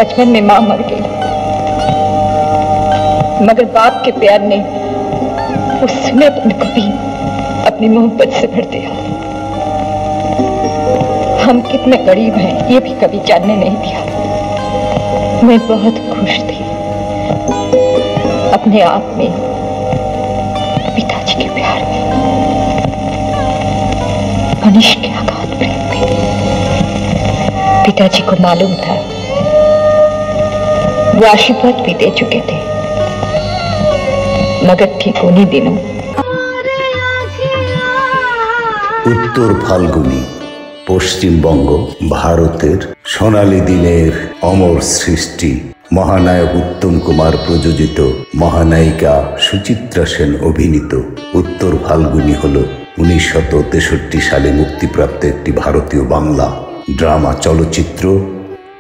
बचपन में मां मर गई, मगर बाप के प्यार ने उसमें उनको भी अपनी मोहब्बत से भर दिया। हम कितने करीब हैं ये भी कभी जानने नहीं दिया। मैं बहुत खुश थी अपने आप में, पिताजी के प्यार में, मनीष के आघात प्रेम में। पिताजी को मालूम था, वो आशीर्वाद भी दे चुके थे, मगर ठीक उन्हीं दिनों उत्तर फाल्गुनी পশ্চিমবঙ্গ ভারতের সোনালী দিনের অমর সৃষ্টি মহানায়ক উত্তম কুমার প্রযোজিত, মহানায়িকা সুচিত্রা সেন অভিনীত উত্তর ফাল্গুনী হল 1963 সালে মুক্তিপ্রাপ্ত একটি ভারতীয় বাংলা ড্রামা চলচ্চিত্র।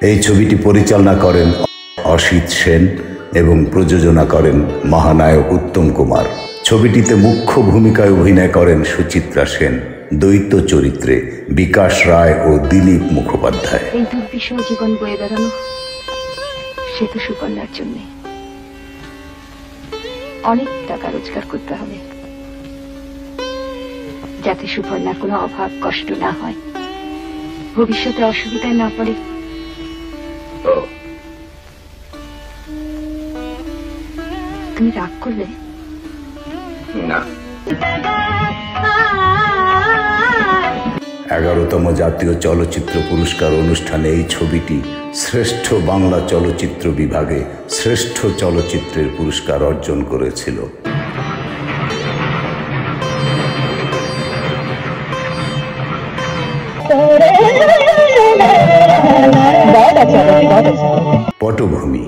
এই ছবিটি পরিচালনা করেন অসিত সেন এবং প্রযোজনা করেন মহানায়ক উত্তম কুমার। ছবিটিতে মুখ্য ভূমিকায় অভিনয় করেন সুচিত্রা সেন, দ্বৈত চরিত্রে বিকাশ রায় ও দিলীপ মুখোপাধ্যায়। এই দুর্বিষহ জীবন বয়ে বেড়ানো সে তো সুকন্যার জন্য। অনেক টাকা রোজগার করতে হবে যাতে সুকন্যার কোনো অভাব কষ্ট না হয়, ভবিষ্যতে অসুবিধায় না পড়ে। তুমি রাগ করলে না। 11তম জাতীয় চলচ্চিত্র পুরস্কার অনুষ্ঠানে এই ছবিটি শ্রেষ্ঠ বাংলা চলচ্চিত্র বিভাগে শ্রেষ্ঠ চলচ্চিত্রের পুরস্কার অর্জন করেছিল। পটভূমি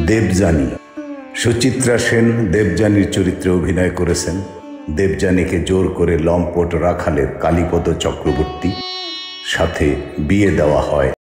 দেবযানী। সুচিত্রা সেন দেবযানীর চরিত্রে অভিনয় করেছেন। দেবযানীকে জোর করে লম্পট রাখালের কালীপদ চক্রবর্তী সাথে বিয়ে দেওয়া হয়।